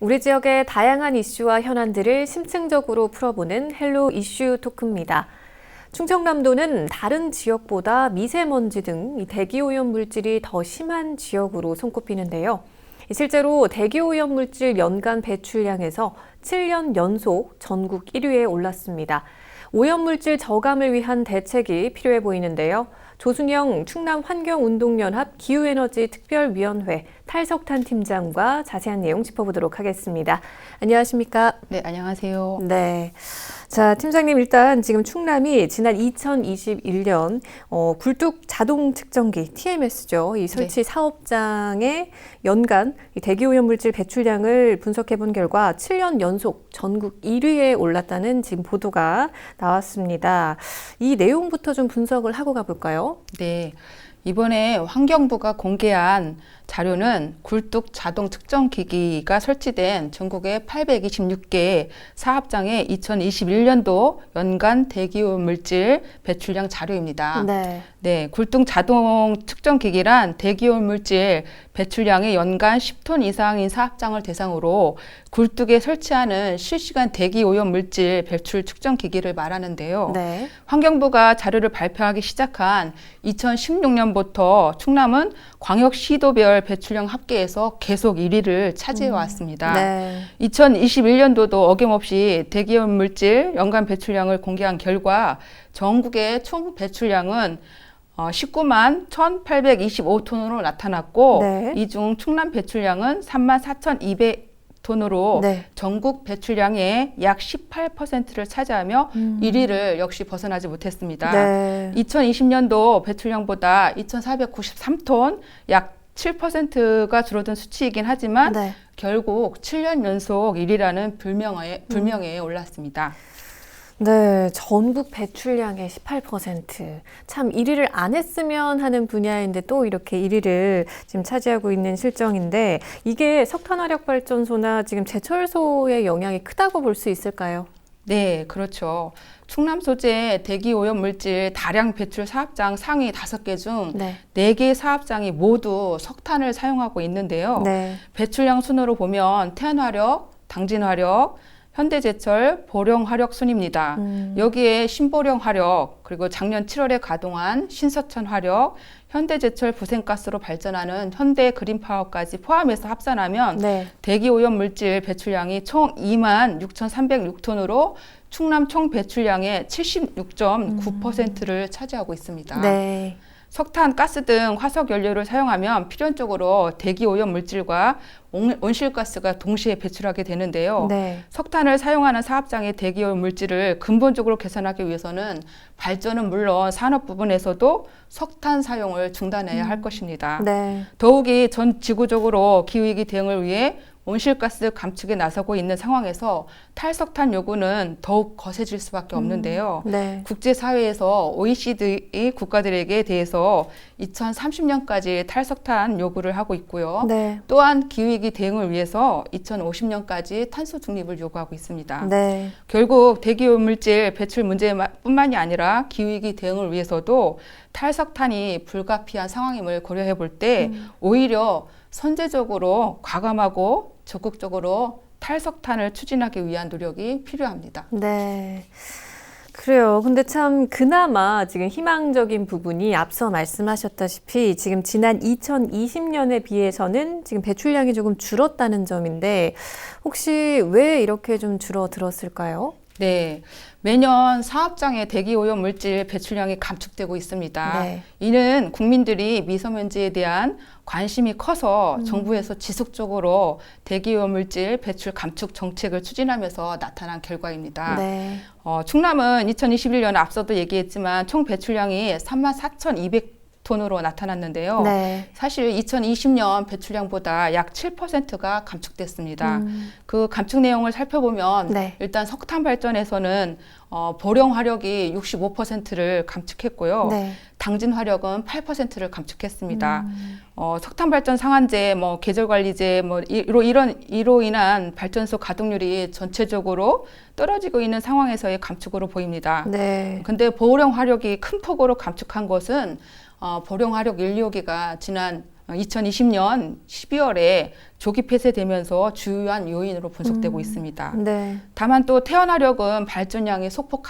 우리 지역의 다양한 이슈와 현안들을 심층적으로 풀어보는 헬로 이슈 토크입니다. 충청남도는 다른 지역보다 미세먼지 등 대기오염 물질이 더 심한 지역으로 손꼽히는데요. 실제로 대기오염 물질 연간 배출량에서 7년 연속 전국 1위에 올랐습니다. 오염물질 저감을 위한 대책이 필요해 보이는데요. 조순영 충남환경운동연합 기후에너지 특별위원회 탈석탄 팀장과 자세한 내용 짚어보도록 하겠습니다. 안녕하십니까? 네, 안녕하세요. 네. 자, 팀장님, 일단 지금 충남이 지난 2021년 굴뚝 자동 측정기 TMS죠. 이 설치 사업장의 연간 이 대기오염 물질 배출량을 분석해 본 결과 7년 연속 전국 1위에 올랐다는 지금 보도가 나왔습니다. 이 내용부터 좀 분석을 하고 가볼까요? 네. 이번에 환경부가 공개한 자료는 굴뚝 자동 측정 기기가 설치된 전국의 826개 사업장의 2021년도 연간 대기오염 물질 배출량 자료입니다. 네, 굴뚝 자동 측정 기기란 대기오염 물질 배출량이 연간 10톤 이상인 사업장을 대상으로 굴뚝에 설치하는 실시간 대기오염 물질 배출 측정 기기를 말하는데요. 네. 환경부가 자료를 발표하기 시작한 2016년부터 충남은 광역시도별 배출량 합계에서 계속 1위를 차지해 왔습니다. 네. 2021년도도 어김없이 대기오염 물질 연간 배출량을 공개한 결과 전국의 총 배출량은 19만 1,825톤으로 나타났고 네. 이 중 충남 배출량은 3만 4,200톤으로 네. 전국 배출량의 약 18%를 차지하며 1위를 역시 벗어나지 못했습니다. 네. 2020년도 배출량보다 2,493톤, 약 7%가 줄어든 수치이긴 하지만 네. 결국 7년 연속 1위라는 불명예에 올랐습니다. 네, 전국 배출량의 18%. 참 1위를 안 했으면 하는 분야인데 또 이렇게 1위를 지금 차지하고 있는 실정인데 이게 석탄화력발전소나 지금 제철소의 영향이 크다고 볼 수 있을까요? 네, 그렇죠. 충남 소재 대기오염 물질 다량 배출 사업장 상위 5개 중 네. 4개 사업장이 모두 석탄을 사용하고 있는데요. 네. 배출량 순으로 보면 태안화력, 당진화력, 현대제철, 보령화력 순입니다. 여기에 신보령화력, 그리고 작년 7월에 가동한 신서천화력, 현대제철 부생가스로 발전하는 현대그린파워까지 포함해서 합산하면 네. 대기오염 물질 배출량이 총 2만 6,306톤으로 충남 총 배출량의 76.9%를 차지하고 있습니다. 네. 석탄, 가스 등 화석 연료를 사용하면 필연적으로 대기오염 물질과 온실가스가 동시에 배출하게 되는데요. 네. 석탄을 사용하는 사업장의 대기오염 물질을 근본적으로 개선하기 위해서는 발전은 물론 산업 부분에서도 석탄 사용을 중단해야 할 것입니다. 네. 더욱이 전 지구적으로 기후위기 대응을 위해 온실가스 감축에 나서고 있는 상황에서 탈석탄 요구는 더욱 거세질 수밖에 없는데요. 네. 국제사회에서 OECD 국가들에게 대해서 2030년까지 탈석탄 요구를 하고 있고요. 네. 또한 기후위기 대응을 위해서 2050년까지 탄소 중립을 요구하고 있습니다. 네. 결국 대기오염 물질 배출 문제뿐만이 아니라 기후위기 대응을 위해서도 탈석탄이 불가피한 상황임을 고려해 볼 때 오히려 선제적으로 과감하고 적극적으로 탈석탄을 추진하기 위한 노력이 필요합니다. 네. 그래요. 근데 참 그나마 지금 희망적인 부분이 앞서 말씀하셨다시피 지금 지난 2020년에 비해서는 지금 배출량이 조금 줄었다는 점인데 혹시 왜 이렇게 좀 줄어들었을까요? 네, 매년 사업장의 대기오염 물질 배출량이 감축되고 있습니다. 네. 이는 국민들이 미세먼지에 대한 관심이 커서 정부에서 지속적으로 대기오염 물질 배출 감축 정책을 추진하면서 나타난 결과입니다. 네. 충남은 2021년 앞서도 얘기했지만 총 배출량이 34,200톤으로 나타났는데요. 네. 사실 2020년 배출량보다 약 7%가 감축됐습니다. 그 감축 내용을 살펴보면 네. 일단 석탄 발전에서는 보령 화력이 65%를 감축했고요. 네. 당진 화력은 8%를 감축했습니다. 석탄 발전 상한제, 계절 관리제, 이로 인한 발전소 가동률이 전체적으로 떨어지고 있는 상황에서의 감축으로 보입니다. 네. 근데 보령 화력이 큰 폭으로 감축한 것은 보령 화력 1, 2호기가 지난 2020년 12월에 조기 폐쇄되면서 주요한 요인으로 분석되고 있습니다. 네. 다만 또 태어나력은 발전량이 소폭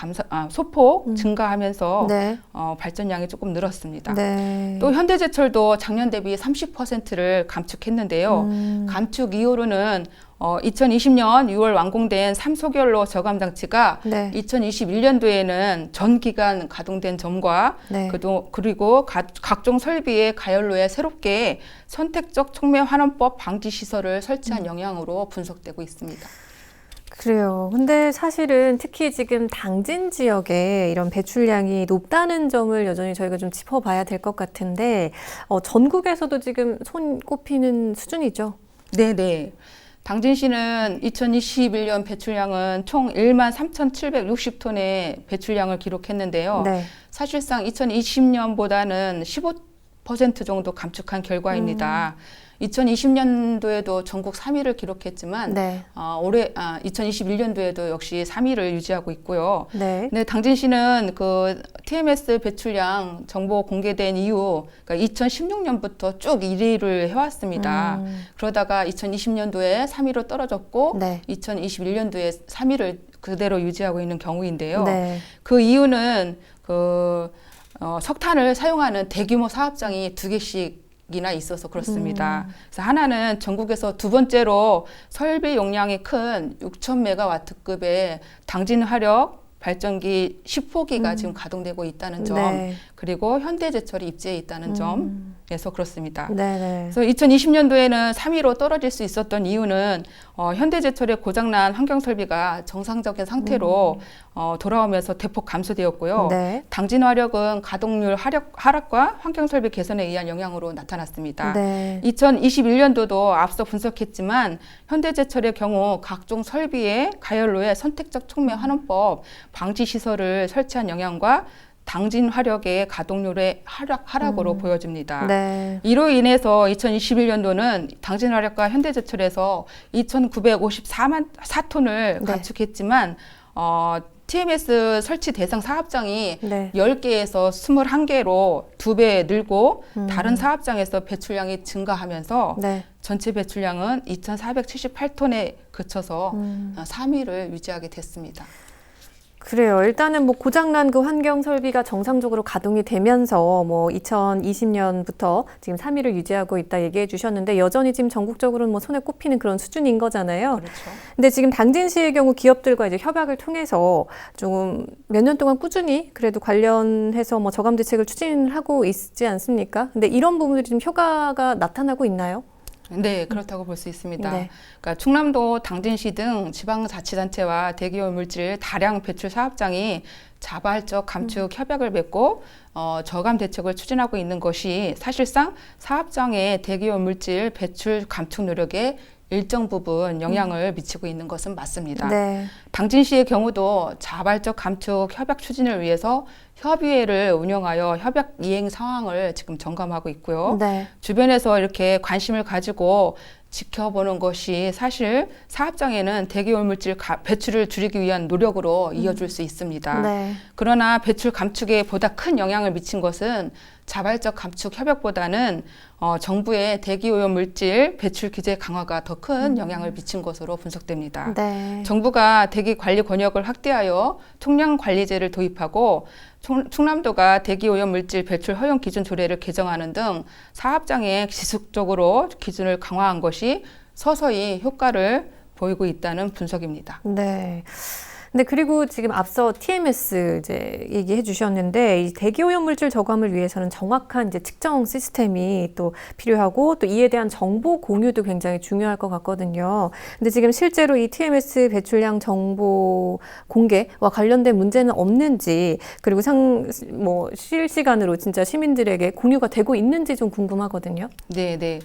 증가하면서 네. 발전량이 조금 늘었습니다. 네. 또 현대제철도 작년 대비 30%를 감축했는데요. 감축 이후로는 2020년 6월 완공된 3소결로 저감 장치가 네. 2021년도에는 전 기간 가동된 점과 네. 그리고 각종 설비의 가열로에 새롭게 선택적 촉매 환원법 방지 시설을 설치한 영향으로 분석되고 있습니다. 그래요. 근데 사실은 특히 지금 당진 지역에 이런 배출량이 높다는 점을 여전히 저희가 좀 짚어봐야 될 것 같은데 전국에서도 지금 손꼽히는 수준이죠. 네네. 당진시는 2021년 배출량은 총 13,760톤의 배출량을 기록했는데요. 네. 사실상 2020년보다는 15% 정도 감축한 결과입니다. 2020년도에도 전국 3위를 기록했지만 네. 2021년도에도 역시 3위를 유지하고 있고요. 네. 네, 당진시는 그 TMS 배출량 정보 공개된 이후 그러니까 2016년부터 쭉 1위를 해왔습니다. 그러다가 2020년도에 3위로 떨어졌고 네. 2021년도에 3위를 그대로 유지하고 있는 경우인데요. 네. 그 이유는 석탄을 사용하는 대규모 사업장이 2개씩 이나 있어서 그렇습니다. 그래서 하나는 전국에서 두 번째로 설비 용량이 큰 6,000메가와트급의 당진 화력 발전기 10호기가 지금 가동되고 있다는 점, 네. 그리고 현대제철이 입지해 있다는 점에서 그렇습니다. 네. 그래서 2020년도에는 3위로 떨어질 수 있었던 이유는 현대제철의 고장난 환경설비가 정상적인 상태로 돌아오면서 대폭 감소되었고요. 네. 당진화력은 가동률 하락과 환경설비 개선에 의한 영향으로 나타났습니다. 네. 2021년도도 앞서 분석했지만 현대제철의 경우 각종 설비의 가열로에 선택적 촉매 환원법 방지 시설을 설치한 영향과 당진 화력의 가동률의 하락으로 보여집니다. 네. 이로 인해서 2021년도는 당진 화력과 현대제철에서 2,954만 4톤을 감축했지만 TMS 설치 대상 사업장이 네. 10개에서 21개로 2배 늘고 다른 사업장에서 배출량이 증가하면서 네. 전체 배출량은 2,478톤에 그쳐서 3위를 유지하게 됐습니다. 그래요. 일단은 뭐 고장난 그 환경 설비가 정상적으로 가동이 되면서 뭐 2020년부터 지금 3위를 유지하고 있다 얘기해 주셨는데 여전히 지금 전국적으로는 뭐 손에 꼽히는 그런 수준인 거잖아요. 그렇죠. 근데 지금 당진시의 경우 기업들과 이제 협약을 통해서 좀 몇 년 동안 꾸준히 그래도 관련해서 뭐 저감 대책을 추진하고 있지 않습니까? 근데 이런 부분들이 좀 효과가 나타나고 있나요? 네, 그렇다고 볼 수 있습니다. 네. 그러니까 충남도 당진시 등 지방자치단체와 대기오염 물질 다량 배출 사업장이 자발적 감축 협약을 맺고 저감 대책을 추진하고 있는 것이 사실상 사업장의 대기오염 물질 배출 감축 노력에 일정 부분 영향을 미치고 있는 것은 맞습니다. 네. 당진시의 경우도 자발적 감축 협약 추진을 위해서 협의회를 운영하여 협약 이행 상황을 지금 점검하고 있고요. 네. 주변에서 이렇게 관심을 가지고 지켜보는 것이 사실 사업장에는 대기오염 물질 배출을 줄이기 위한 노력으로 이어질 수 있습니다. 네. 그러나 배출 감축에 보다 큰 영향을 미친 것은 자발적 감축 협약보다는 정부의 대기오염 물질 배출 규제 강화가 더 큰 영향을 미친 것으로 분석됩니다. 네. 정부가 대기 관리 권역을 확대하여 총량 관리제를 도입하고 충남도가 대기오염 물질 배출 허용 기준 조례를 개정하는 등 사업장에 지속적으로 기준을 강화한 것이 서서히 효과를 보이고 있다는 분석입니다. 네. 근데 그리고 지금 앞서 TMS 이제 얘기해 주셨는데 이 대기오염 물질 저감을 위해서는 정확한 이제 측정 시스템이 또 필요하고 또 이에 대한 정보 공유도 굉장히 중요할 것 같거든요. 근데 지금 실제로 이 TMS 배출량 정보 공개와 관련된 문제는 없는지 그리고 실시간으로 진짜 시민들에게 공유가 되고 있는지 좀 궁금하거든요. 네.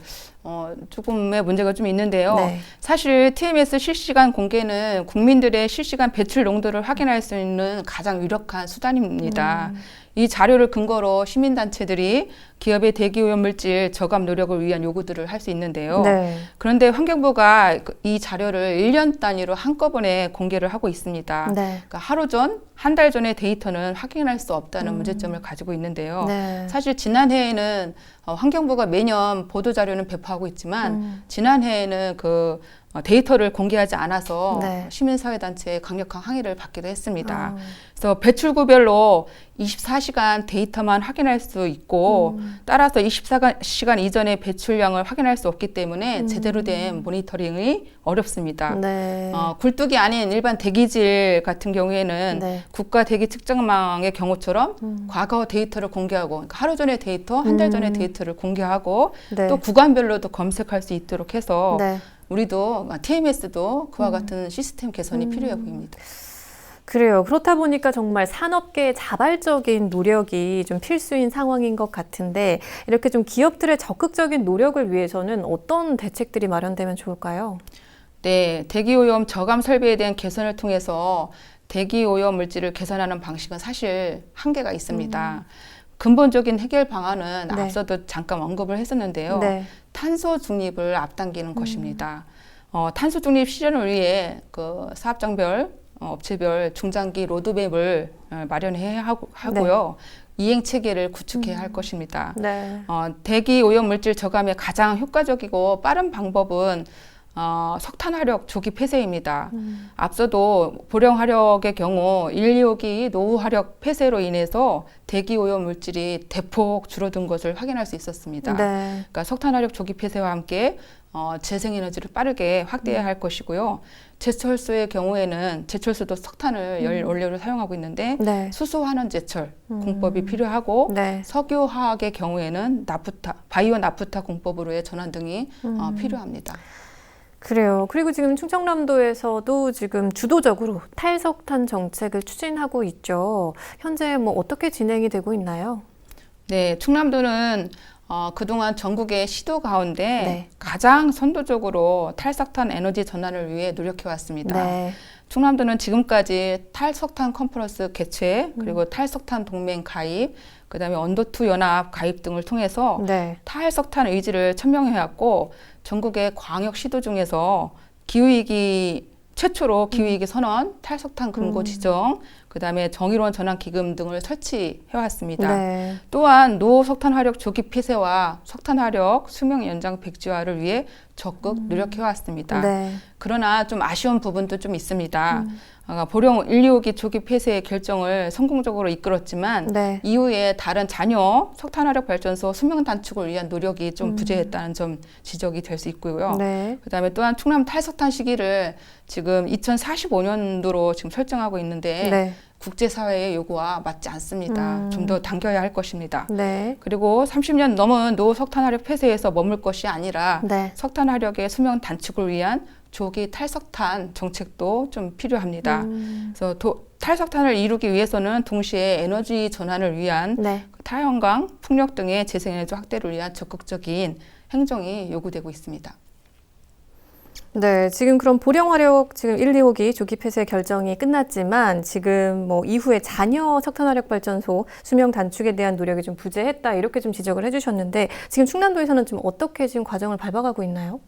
조금의 문제가 좀 있는데요. 네. 사실 TMS 실시간 공개는 국민들의 실시간 배출 농도를 확인할 수 있는 가장 유력한 수단입니다. 이 자료를 근거로 시민단체들이 기업의 대기오염물질 저감 노력을 위한 요구들을 할 수 있는데요. 네. 그런데 환경부가 이 자료를 1년 단위로 한꺼번에 공개를 하고 있습니다. 네. 그러니까 하루 전, 한 달 전의 데이터는 확인할 수 없다는 문제점을 가지고 있는데요. 네. 사실 지난해에는 환경부가 매년 보도자료는 배포하고 있지만 지난해에는 그 데이터를 공개하지 않아서 네. 시민사회단체의 강력한 항의를 받기도 했습니다. 아. 그래서 배출구별로 24시간 데이터만 확인할 수 있고 따라서 24시간 이전의 배출량을 확인할 수 없기 때문에 제대로 된 모니터링이 어렵습니다. 네. 굴뚝이 아닌 일반 대기질 같은 경우에는 네. 국가 대기 측정망의 경우처럼 과거 데이터를 공개하고 그러니까 하루 전의 데이터, 한 달 전의 데이터를 공개하고 네. 또 구간별로도 검색할 수 있도록 해서 네. 우리도 TMS도 그와 같은 시스템 개선이 필요해 보입니다. 그래요. 그렇다 보니까 정말 산업계의 자발적인 노력이 좀 필수인 상황인 것 같은데 이렇게 좀 기업들의 적극적인 노력을 위해서는 어떤 대책들이 마련되면 좋을까요? 네, 대기오염 저감 설비에 대한 개선을 통해서 대기오염 물질을 개선하는 방식은 사실 한계가 있습니다. 근본적인 해결 방안은 네. 앞서도 잠깐 언급을 했었는데요. 네. 탄소 중립을 앞당기는 것입니다. 탄소 중립 실현을 위해 그 사업장별, 업체별 중장기 로드맵을 마련해야 하고요. 이행 체계를 구축해야 할 것입니다. 네. 대기 오염 물질 저감의 가장 효과적이고 빠른 방법은 석탄 화력 조기 폐쇄입니다. 앞서도 보령 화력의 경우 1, 2호기 노후 화력 폐쇄로 인해서 대기 오염 물질이 대폭 줄어든 것을 확인할 수 있었습니다. 네. 그러니까 석탄 화력 조기 폐쇄와 함께 재생에너지를 빠르게 확대해야 할 것이고요. 제철소의 경우에는 제철소도 석탄을 열 원료로 사용하고 있는데 네. 수소환원 제철 공법이 필요하고 네. 석유화학의 경우에는 나프타, 바이오 나프타 공법으로의 전환 등이 필요합니다. 그래요. 그리고 지금 충청남도에서도 지금 주도적으로 탈석탄 정책을 추진하고 있죠. 현재 뭐 어떻게 진행이 되고 있나요? 네, 충남도는 그동안 전국의 시도 가운데 네. 가장 선도적으로 탈석탄 에너지 전환을 위해 노력해 왔습니다. 네. 충남도는 지금까지 탈석탄 컨퍼런스 개최, 그리고 탈석탄 동맹 가입, 그다음에 언더2 연합 가입 등을 통해서 네. 탈석탄 의지를 천명해왔고 전국의 광역 시도 중에서 기후위기 최초로 기후위기 선언, 탈석탄 금고 지정, 그다음에 정의로운 전환 기금 등을 설치해왔습니다. 네. 또한 노후 석탄 화력 조기 폐쇄와 석탄 화력 수명 연장 백지화를 위해 적극 노력해왔습니다. 네. 그러나 좀 아쉬운 부분도 좀 있습니다. 보령 1, 2호기 조기 폐쇄 결정을 성공적으로 이끌었지만 네. 이후에 다른 잔여 석탄화력 발전소 수명 단축을 위한 노력이 좀 부재했다는 점 지적이 될 수 있고요. 네. 그다음에 또한 충남 탈석탄 시기를 지금 2045년도로 지금 설정하고 있는데 네. 국제사회의 요구와 맞지 않습니다. 좀 더 당겨야 할 것입니다. 네. 그리고 30년 넘은 노후 석탄화력 폐쇄에서 머물 것이 아니라 네. 석탄화력의 수명 단축을 위한 조기 탈석탄 정책도 좀 필요합니다. 그래서 탈석탄을 이루기 위해서는 동시에 에너지 전환을 위한 네. 태양광, 풍력 등의 재생에너지 확대를 위한 적극적인 행정이 요구되고 있습니다. 네, 지금 그럼 보령화력 지금 1, 2호기 조기 폐쇄 결정이 끝났지만 지금 뭐 이후에 잔여 석탄화력 발전소 수명 단축에 대한 노력이 좀 부재했다 이렇게 좀 지적을 해주셨는데 지금 충남도에서는 좀 어떻게 지금 과정을 밟아가고 있나요?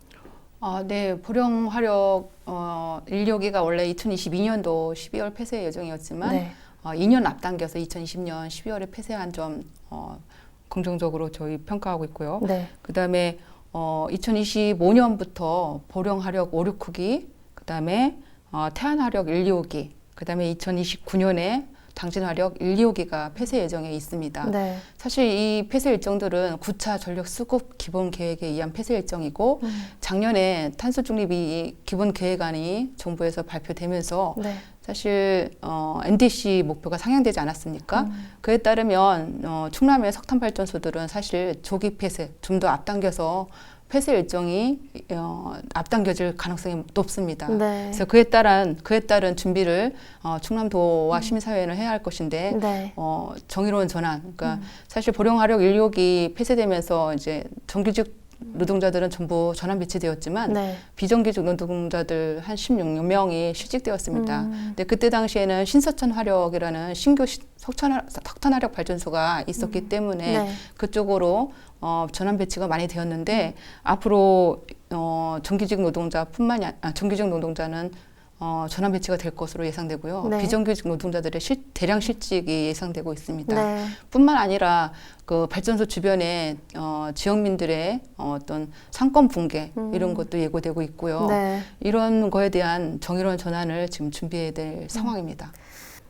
네, 보령 화력 1, 2호기가 원래 2022년도 12월 폐쇄 예정이었지만 네. 2년 앞당겨서 2020년 12월에 폐쇄한 점 긍정적으로 저희 평가하고 있고요. 네. 그다음에 2025년부터 보령 화력 5, 6호기, 그다음에 태안 화력 1, 2호기, 그다음에 2029년에 당진 화력 1, 2호기가 폐쇄 예정에 있습니다. 네. 사실 이 폐쇄 일정들은 9차 전력 수급 기본 계획에 의한 폐쇄 일정이고 작년에 탄소 중립이 기본 계획안이 정부에서 발표되면서 네. 사실 NDC 목표가 상향되지 않았습니까? 그에 따르면 충남의 석탄 발전소들은 사실 조기 폐쇄 좀 더 앞당겨서 폐쇄 일정이 앞당겨질 가능성이 높습니다. 네. 그래서 그에 따른 준비를 충남도와 시민사회는 해야 할 것인데 네. 정의로운 전환. 그러니까 사실 보령 화력 1, 2호기 폐쇄되면서 이제 정규직 노동자들은 전부 전환 배치되었지만 네. 비정규직 노동자들 한 16명이 실직되었습니다. 근데 그때 당시에는 신서천 화력이라는 신규 석탄 화력 발전소가 있었기 때문에 네. 그쪽으로 전환 배치가 많이 되었는데 앞으로 정규직 노동자는 전환 배치가 될 것으로 예상되고요. 네. 비정규직 노동자들의 대량 실직이 예상되고 있습니다. 네. 뿐만 아니라 그 발전소 주변에 지역민들의 어떤 상권 붕괴 이런 것도 예고되고 있고요. 네. 이런 거에 대한 정의로운 전환을 지금 준비해야 될 상황입니다.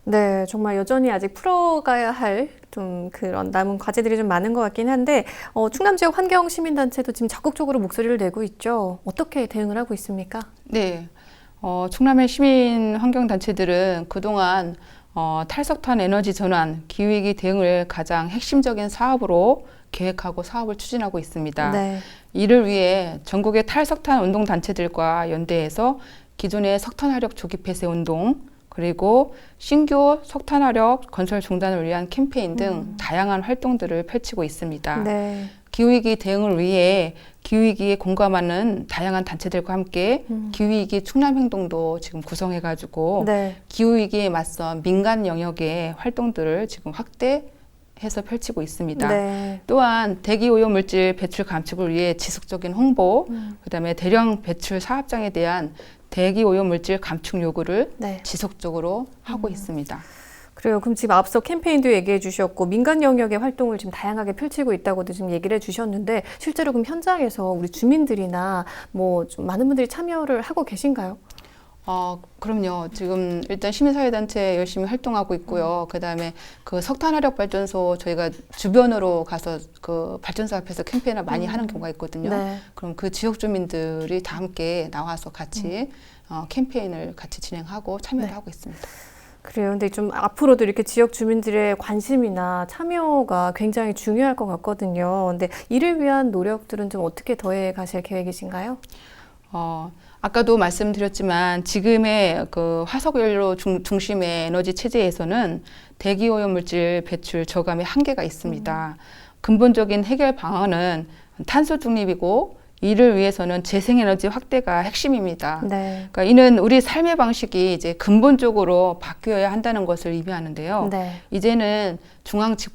네, 정말 여전히 아직 풀어가야 할 좀 그런 남은 과제들이 좀 많은 것 같긴 한데, 충남 지역 환경 시민단체도 지금 적극적으로 목소리를 내고 있죠. 어떻게 대응을 하고 있습니까? 네, 충남의 시민 환경 단체들은 그동안 탈석탄 에너지 전환, 기후위기 대응을 가장 핵심적인 사업으로 계획하고 사업을 추진하고 있습니다. 네. 이를 위해 전국의 탈석탄 운동 단체들과 연대해서 기존의 석탄화력 조기 폐쇄 운동, 그리고 신규 석탄화력 건설 중단을 위한 캠페인 등 다양한 활동들을 펼치고 있습니다. 네. 기후위기 대응을 위해 기후위기에 공감하는 다양한 단체들과 함께 기후위기 충남행동도 지금 구성해가지고 네. 기후위기에 맞선 민간 영역의 활동들을 지금 확대해서 펼치고 있습니다. 네. 또한 대기오염물질 배출 감축을 위해 지속적인 홍보, 그다음에 대량 배출 사업장에 대한 대기오염물질 감축 요구를 네. 지속적으로 하고 있습니다. 그래요. 그럼 지금 앞서 캠페인도 얘기해 주셨고 민간 영역의 활동을 지금 다양하게 펼치고 있다고도 지금 얘기를 해주셨는데 실제로 그럼 현장에서 우리 주민들이나 뭐 좀 많은 분들이 참여를 하고 계신가요? 그럼요. 지금 일단 시민사회단체 열심히 활동하고 있고요. 그다음에 그 석탄화력 발전소 저희가 주변으로 가서 그 발전소 앞에서 캠페인을 많이 하는 경우가 있거든요. 네. 그럼 그 지역 주민들이 다 함께 나와서 같이 캠페인을 같이 진행하고 참여를 네. 하고 있습니다. 그래요. 근데 좀 앞으로도 이렇게 지역 주민들의 관심이나 참여가 굉장히 중요할 것 같거든요. 근데 이를 위한 노력들은 좀 어떻게 더해 가실 계획이신가요? 아까도 말씀드렸지만 지금의 그 화석연료 중심의 에너지 체제에서는 대기오염 물질 배출 저감의 한계가 있습니다. 근본적인 해결 방안은 탄소 중립이고 이를 위해서는 재생에너지 확대가 핵심입니다. 네. 그러니까 이는 우리 삶의 방식이 이제 근본적으로 바뀌어야 한다는 것을 의미하는데요. 네. 이제는 중앙적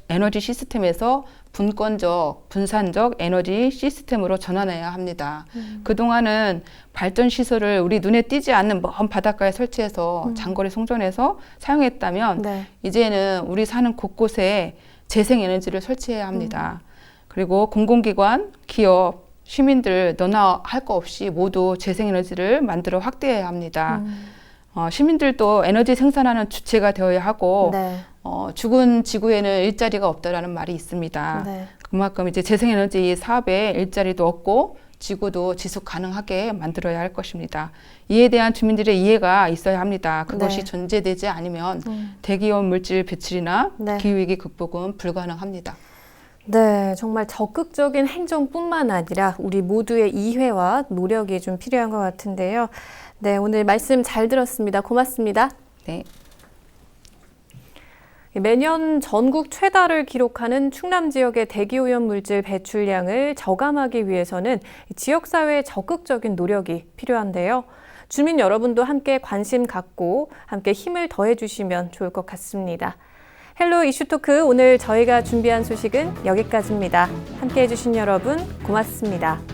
에너지 시스템에서 분권적, 분산적 에너지 시스템으로 전환해야 합니다. 그동안은 발전 시설을 우리 눈에 띄지 않는 먼 바닷가에 설치해서 장거리 송전해서 사용했다면 네. 이제는 우리 사는 곳곳에 재생에너지를 설치해야 합니다. 그리고 공공기관, 기업, 시민들 너나 할 거 없이 모두 재생에너지를 만들어 확대해야 합니다. 시민들도 에너지 생산하는 주체가 되어야 하고 네. 죽은 지구에는 일자리가 없다라는 말이 있습니다. 네. 그만큼 이제 재생에너지 사업에 일자리도 없고 지구도 지속 가능하게 만들어야 할 것입니다. 이에 대한 주민들의 이해가 있어야 합니다. 그것이 네. 존재되지 않으면 대기오염 물질 배출이나 네. 기후위기 극복은 불가능합니다. 네, 정말 적극적인 행정뿐만 아니라 우리 모두의 이해와 노력이 좀 필요한 것 같은데요. 네, 오늘 말씀 잘 들었습니다. 고맙습니다. 네. 매년 전국 최다를 기록하는 충남 지역의 대기오염 물질 배출량을 저감하기 위해서는 지역사회의 적극적인 노력이 필요한데요. 주민 여러분도 함께 관심 갖고 함께 힘을 더해 주시면 좋을 것 같습니다. 헬로 이슈토크 오늘 저희가 준비한 소식은 여기까지입니다. 함께 해주신 여러분 고맙습니다.